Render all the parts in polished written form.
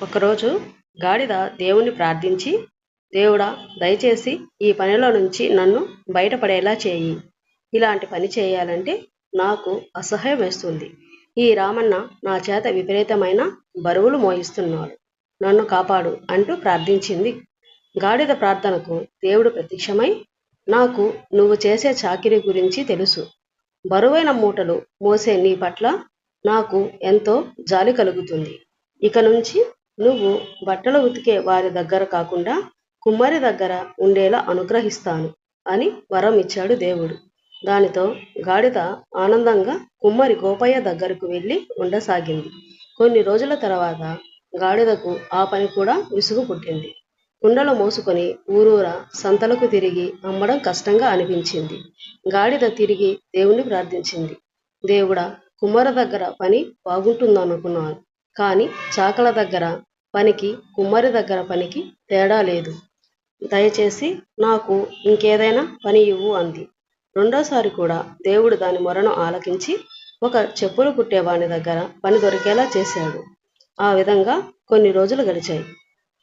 ఒకరోజు గాడిద దేవుణ్ణి ప్రార్థించి, దేవుడా, దయచేసి ఈ పనిలో నుంచి నన్ను బయటపడేలా చేయి. ఇలాంటి పని చేయాలంటే నాకు అసహ్యం వేస్తుంది. ఈ రామన్న నా చేత విపరీతమైన బరువులు మోయిస్తున్నాడు. నన్ను కాపాడు అంటూ ప్రార్థించింది. గాడిద ప్రార్థనకు దేవుడు ప్రత్యక్షమై, నాకు నువ్వు చేసే చాకిరీ గురించి తెలుసు. బరువైన మూటలు మోసే నీ పట్ల నాకు ఎంతో జాలి కలుగుతుంది. ఇక నుంచి నువ్వు బట్టలు ఉతికే వారి దగ్గర కాకుండా కుమ్మరి దగ్గర ఉండేలా అనుగ్రహిస్తాను అని వరం ఇచ్చాడు దేవుడు. దానితో గాడిద ఆనందంగా కుమ్మరి గోపయ్య దగ్గరకు వెళ్ళి ఉండసాగింది. కొన్ని రోజుల తర్వాత గాడిదకు ఆ పని కూడా విసుగు పుట్టింది. కుండలు మోసుకొని ఊరూరా సంతలకు తిరిగి అమ్మడం కష్టంగా అనిపించింది. గాడిద తిరిగి దేవుణ్ణి ప్రార్థించింది. దేవుడా, కుమ్మర దగ్గర పని బాగుంటుందనుకున్నాను, కానీ చాకల దగ్గర పనికి కుమ్మరి దగ్గర పనికి తేడా లేదు. దయచేసి నాకు ఇంకేదైనా పని ఇవ్వు అంది. రెండోసారి కూడా దేవుడు దాని మొరను ఆలకించి ఒక చెప్పులు కుట్టేవాని దగ్గర పని దొరికేలా చేశాడు. ఆ విధంగా కొన్ని రోజులు గడిచాయి.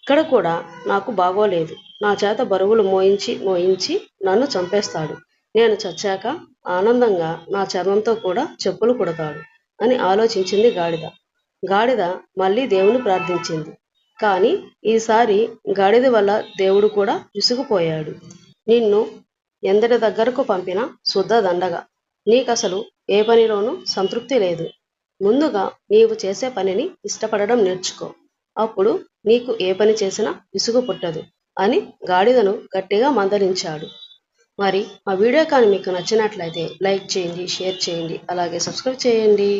ఇక్కడ కూడా నాకు బాగోలేదు. నా చేత బరువులు మోయించి మోయించి నన్ను చంపేస్తాడు. నేను చచ్చాక ఆనందంగా నా చర్మంతో కూడా చెప్పులు కుడతాడు అని ఆలోచించింది గాడిద. గాడిద మళ్ళీ దేవుని ప్రార్థించింది. కానీ ఈసారి గాడిద వల్ల దేవుడు కూడా విసిగిపోయాడు. నిన్ను ఎందరి దగ్గరకు పంపినా శుద్ధ దండగా. నీకసలు ఏ పనిలోనూ సంతృప్తి లేదు. ముందుగా నీవు చేసే పనిని ఇష్టపడడం నేర్చుకో. అప్పుడు నీకు ఏ పని చేసినా విసుగు పుట్టదు అని గాడిదను గట్టిగా మందలించాడు. మరి ఆ వీడియో కానీ మీకు నచ్చినట్లయితే లైక్ చేయండి, షేర్ చేయండి, అలాగే సబ్స్క్రైబ్ చేయండి.